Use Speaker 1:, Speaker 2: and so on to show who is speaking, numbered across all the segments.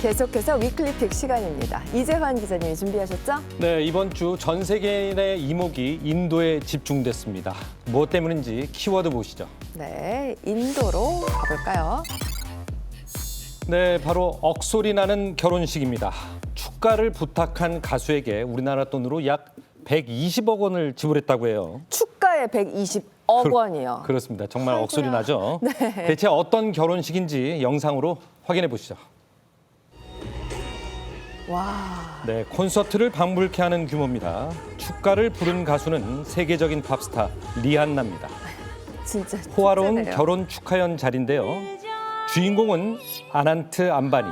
Speaker 1: 계속해서 위클리픽 시간입니다. 이재환 기자님이 준비하셨죠?
Speaker 2: 네, 이번 주 전 세계인의 이목이 인도에 집중됐습니다. 무엇 때문인지 키워드 보시죠.
Speaker 1: 네, 인도로 가볼까요?
Speaker 2: 네, 바로 억소리 나는 결혼식입니다. 축가를 부탁한 가수에게 우리나라 돈으로 약 120억 원을 지불했다고 해요.
Speaker 1: 축가에 120억 원이요.
Speaker 2: 그렇습니다. 정말
Speaker 1: 아이고야.
Speaker 2: 억소리 나죠?
Speaker 1: 네.
Speaker 2: 대체 어떤 결혼식인지 영상으로 확인해 보시죠.
Speaker 1: 와,
Speaker 2: 네, 콘서트를 방불케 하는 규모입니다. 축가를 부른 가수는 세계적인 팝스타 리안나입니다.
Speaker 1: 진짜
Speaker 2: 호화로운
Speaker 1: 축제네요.
Speaker 2: 결혼 축하연 자리인데요. 주인공은 아난트 암바니,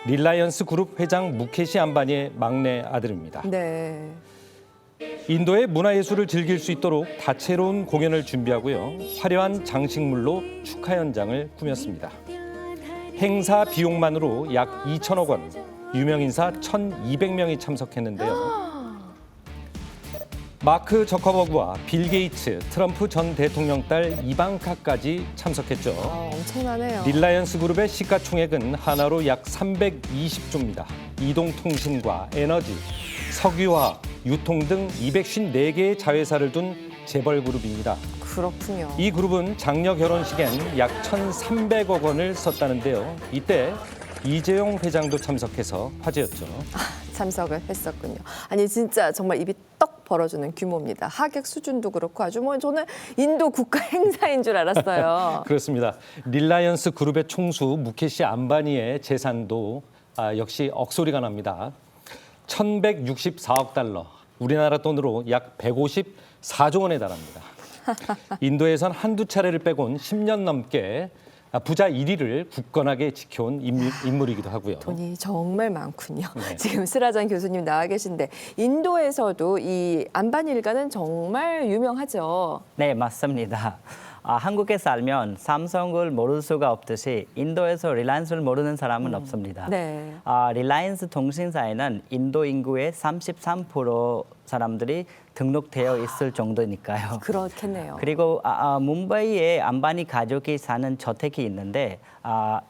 Speaker 2: 릴라이언스 그룹 회장 무케시 암바니의 막내 아들입니다.
Speaker 1: 네,
Speaker 2: 인도의 문화예술을 즐길 수 있도록 다채로운 공연을 준비하고요. 화려한 장식물로 축하 현장을 꾸몄습니다. 행사 비용만으로 약 2천억 원, 유명 인사 1,200명이 참석했는데요. 마크 저커버그와 빌 게이츠, 트럼프 전 대통령 딸 이방카까지 참석했죠.
Speaker 1: 엄청나네요.
Speaker 2: 릴라이언스 그룹의 시가총액은 하나로 약 320조입니다. 이동통신과 에너지, 석유화학, 유통 등 254개의 자회사를 둔 재벌 그룹입니다.
Speaker 1: 그렇군요.
Speaker 2: 이 그룹은 장녀 결혼식엔 약 1,300억 원을 썼다는데요. 이때 이재용 회장도 참석해서 화제였죠.
Speaker 1: 참석을 했었군요. 아니 진짜 정말 입이 떡 벌어주는 규모입니다. 하객 수준도 그렇고 아주 뭐 저는 인도 국가 행사인 줄 알았어요.
Speaker 2: 그렇습니다. 릴라이언스 그룹의 총수 무케시 암바니의 재산도 역시 억소리가 납니다. 1,164억 달러, 우리나라 돈으로 약 154조 원에 달합니다. 인도에선 한두 차례를 빼곤 10년 넘게 부자 1위를 굳건하게 지켜온 인물이기도 하고요.
Speaker 1: 돈이 정말 많군요.
Speaker 2: 네.
Speaker 1: 지금 스라잔 교수님 나와 계신데 인도에서도 이 안바니 일가는 정말 유명하죠.
Speaker 3: 네, 맞습니다. 한국에 살면 삼성을 모를 수가 없듯이 인도에서 릴라이언스를 모르는 사람은 없습니다.
Speaker 1: 네.
Speaker 3: 릴라이언스 통신사에는 인도 인구의 33% 사람들이 등록되어 있을 정도니까요.
Speaker 1: 그렇겠네요.
Speaker 3: 그리고 뭄바이에 안바니 가족이 사는 저택이 있는데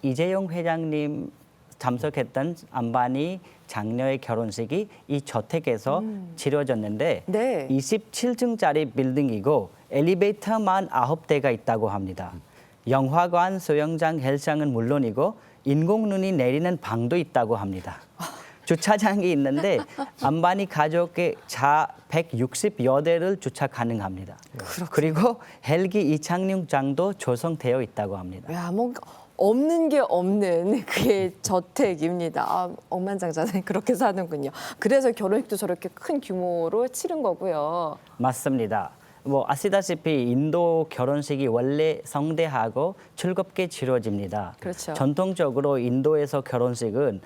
Speaker 3: 이재용 회장님 참석했던 안바니 장녀의 결혼식이 이 저택에서 치러졌는데
Speaker 1: 네.
Speaker 3: 27층짜리 빌딩이고 엘리베이터만 9대가 있다고 합니다. 영화관, 수영장, 헬스장은 물론이고 인공눈이 내리는 방도 있다고 합니다. 주차장이 있는데 안바니 가족의 차 160여 대를 주차 가능합니다. 그리고 헬기 이착륙장도 조성되어 있다고 합니다.
Speaker 1: 야, 뭐 없는 게 없는 그의 저택입니다. 억만장자는 그렇게 사는군요. 그래서 결혼식도 저렇게 큰 규모로 치른 거고요.
Speaker 3: 맞습니다. 뭐 아시다시피 인도 결혼식이 원래 성대하고 즐겁게 치러집니다.
Speaker 1: 그렇죠.
Speaker 3: 전통적으로 인도에서 결혼식은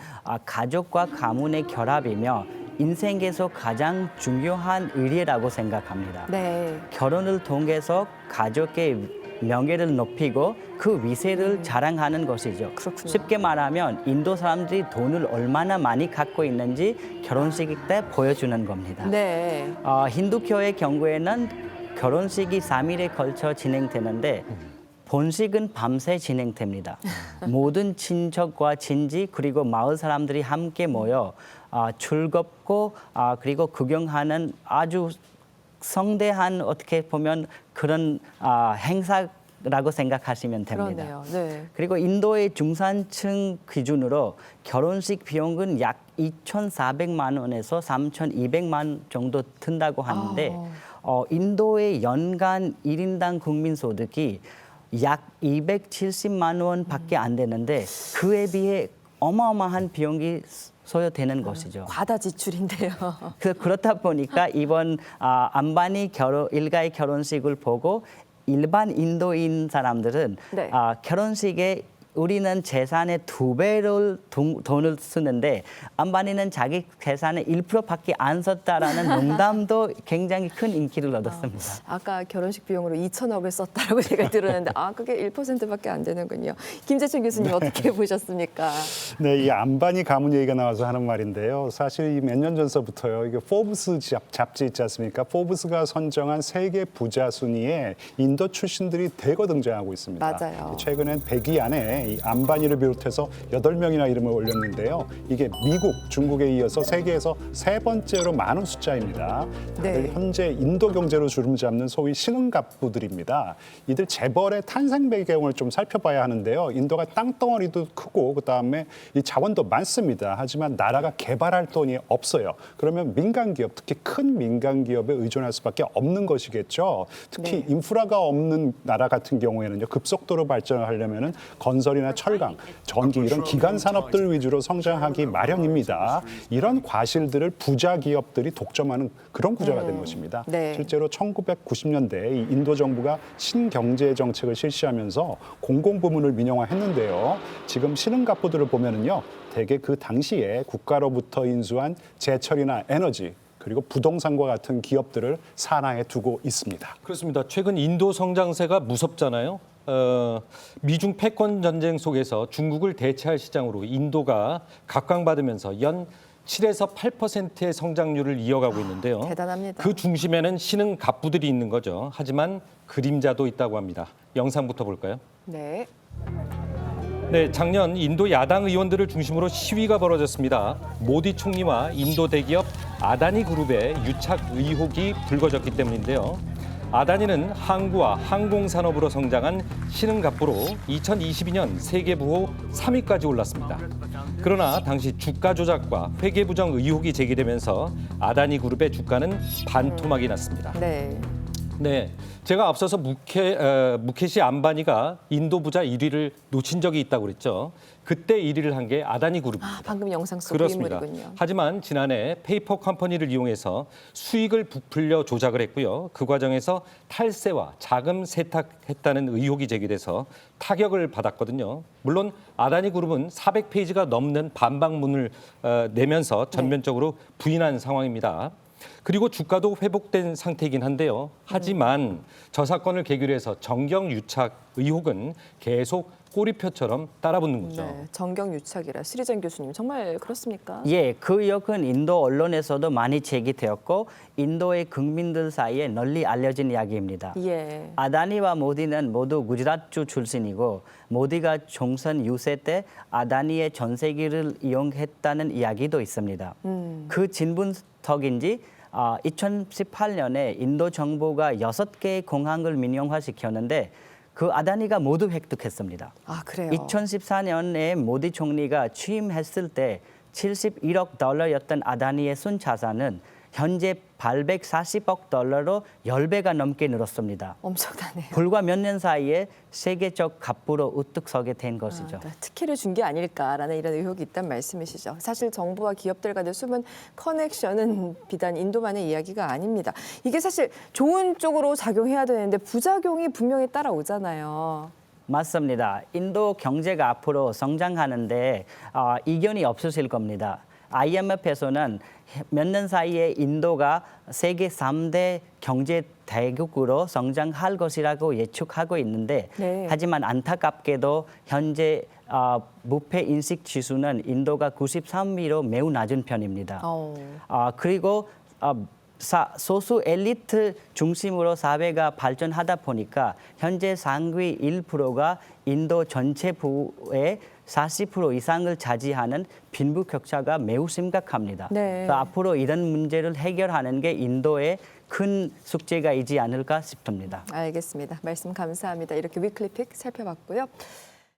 Speaker 3: 가족과 가문의 결합이며 인생에서 가장 중요한 의례라고 생각합니다.
Speaker 1: 네.
Speaker 3: 결혼을 통해서 가족의 명예를 높이고 그 위세를 자랑하는 것이죠.
Speaker 1: 그렇군요.
Speaker 3: 쉽게 말하면 인도 사람들이 돈을 얼마나 많이 갖고 있는지 결혼식 때 보여주는 겁니다.
Speaker 1: 네.
Speaker 3: 힌두교의 경우에는 결혼식이 3일에 걸쳐 진행되는데 본식은 밤새 진행됩니다. 모든 친척과 친지 그리고 마을 사람들이 함께 모여 즐겁고 그리고 구경하는 아주 성대한 어떻게 보면 그런 행사라고 생각하시면 됩니다.
Speaker 1: 그러네요. 네.
Speaker 3: 그리고 인도의 중산층 기준으로 결혼식 비용은 약 2,400만 원에서 3,200만 원 정도 든다고 하는데 인도의 연간 1인당 국민 소득이 약 270만 원밖에 안 되는데 그에 비해 어마어마한 비용이 소요되는 것이죠.
Speaker 1: 과다 지출인데요.
Speaker 3: 그렇다 보니까 이번 안바니 일가의 결혼식을 보고 일반 인도인 사람들은
Speaker 1: 네.
Speaker 3: 결혼식에 우리는 재산의 2배를 돈을 쓰는데 안바니는 자기 재산의 1%밖에 안 썼다라는 농담도 굉장히 큰 인기를 얻었습니다.
Speaker 1: 아까 결혼식 비용으로 2천억을 썼다라고 제가 들었는데 그게 1%밖에 안 되는군요. 김재춘 교수님 어떻게 보셨습니까?
Speaker 4: 네, 이 안바니 가문 얘기가 나와서 하는 말인데요. 사실 몇 년 전서부터요. 이게 포브스 잡지 있지 않습니까? 포브스가 선정한 세계 부자 순위에 인도 출신들이 대거 등장하고 있습니다.
Speaker 1: 맞아요.
Speaker 4: 최근엔 100위 안에 이 안바니를 비롯해서 8명이나 이름을 올렸는데요. 이게 미국, 중국에 이어서 세계에서 3번째로 많은 숫자입니다. 다들
Speaker 1: 네.
Speaker 4: 현재 인도 경제로 주름 잡는 소위 신흥갑부들입니다. 이들 재벌의 탄생 배경을 좀 살펴봐야 하는데요. 인도가 땅덩어리도 크고 그다음에 이 자원도 많습니다. 하지만 나라가 개발할 돈이 없어요. 그러면 민간 기업, 특히 큰 민간 기업에 의존할 수밖에 없는 것이겠죠. 특히
Speaker 1: 네.
Speaker 4: 인프라가 없는 나라 같은 경우에는요. 급속도로 발전을 하려면은 건설이나 철강, 전기 이런 기간 산업들 위주로 성장하기 마련입니다. 이런 과실들을 부자 기업들이 독점하는 그런 구조가 된 것입니다.
Speaker 1: 네.
Speaker 4: 실제로 1990년대 이 인도 정부가 신경제 정책을 실시하면서 공공부문을 민영화했는데요. 지금 신흥갑부들을 보면은요, 대개 그 당시에 국가로부터 인수한 제철이나 에너지 그리고 부동산과 같은 기업들을 산하에 두고 있습니다.
Speaker 2: 그렇습니다. 최근 인도 성장세가 무섭잖아요. 미중 패권 전쟁 속에서 중국을 대체할 시장으로 인도가 각광받으면서 연 7에서 8%의 성장률을 이어가고 있는데요.
Speaker 1: 대단합니다.
Speaker 2: 그 중심에는 신흥 갑부들이 있는 거죠. 하지만 그림자도 있다고 합니다. 영상부터 볼까요?
Speaker 1: 네.
Speaker 2: 네, 작년 인도 야당 의원들을 중심으로 시위가 벌어졌습니다. 모디 총리와 인도 대기업 아다니 그룹의 유착 의혹이 불거졌기 때문인데요. 아다니는 항구와 항공산업으로 성장한 신흥갑부로 2022년 세계 부호 3위까지 올랐습니다. 그러나 당시 주가 조작과 회계부정 의혹이 제기되면서 아다니 그룹의 주가는 반토막이 났습니다.
Speaker 1: 네.
Speaker 2: 네, 제가 앞서서 무케시 안바니가 인도 부자 1위를 놓친 적이 있다고 그랬죠. 그때 1위를 한 게 아다니 그룹입니다.
Speaker 1: 아, 방금 영상 속
Speaker 2: 그렇습니다.
Speaker 1: 인물이군요.
Speaker 2: 하지만 지난해 페이퍼 컴퍼니를 이용해서 수익을 부풀려 조작을 했고요. 그 과정에서 탈세와 자금 세탁했다는 의혹이 제기돼서 타격을 받았거든요. 물론 아다니 그룹은 400페이지가 넘는 반박문을 내면서 전면적으로 부인한 상황입니다. 그리고 주가도 회복된 상태이긴 한데요. 하지만 저 사건을 계기로 해서 정경 유착 의혹은 계속 꼬리표처럼 따라붙는 거죠.
Speaker 1: 네, 정경 유착이라 스리전 교수님 정말 그렇습니까?
Speaker 3: 예, 그 의혹은 인도 언론에서도 많이 제기되었고 인도의 국민들 사이에 널리 알려진 이야기입니다.
Speaker 1: 예.
Speaker 3: 아다니와 모디는 모두 구자라트 출신이고 모디가 총선 유세 때 아다니의 전세기를 이용했다는 이야기도 있습니다. 그 진분석인지 2018년에 인도 정부가 6개의 공항을 민영화시켰는데 그 아다니가 모두 획득했습니다.
Speaker 1: 아, 그래요.
Speaker 3: 2014년에 모디 총리가 취임했을 때 71억 달러였던 아다니의 순자산은 현재 840억 달러로 10배가 넘게 늘었습니다.
Speaker 1: 엄청나네요.
Speaker 3: 불과 몇 년 사이에 세계적 갑부로 우뚝 서게 된 것이죠.
Speaker 1: 그러니까 특혜를 준 게 아닐까라는 이런 의혹이 있다는 말씀이시죠. 사실 정부와 기업들 간의 숨은 커넥션은 비단 인도만의 이야기가 아닙니다. 이게 사실 좋은 쪽으로 작용해야 되는데 부작용이 분명히 따라오잖아요.
Speaker 3: 맞습니다. 인도 경제가 앞으로 성장하는데 이견이 없으실 겁니다. IMF에서는 몇 년 사이에 인도가 세계 3대 경제 대국으로 성장할 것이라고 예측하고 있는데
Speaker 1: 네.
Speaker 3: 하지만 안타깝게도 현재 무패 인식 지수는 인도가 93위로 매우 낮은 편입니다. 그리고 소수 엘리트 중심으로 사회가 발전하다 보니까 현재 상위 1%가 인도 전체 부의 40% 이상을 차지하는 빈부격차가 매우 심각합니다.
Speaker 1: 네.
Speaker 3: 그래서 앞으로 이런 문제를 해결하는 게 인도의 큰 숙제가 있지 않을까 싶습니다.
Speaker 1: 알겠습니다. 말씀 감사합니다. 이렇게 위클리픽 살펴봤고요.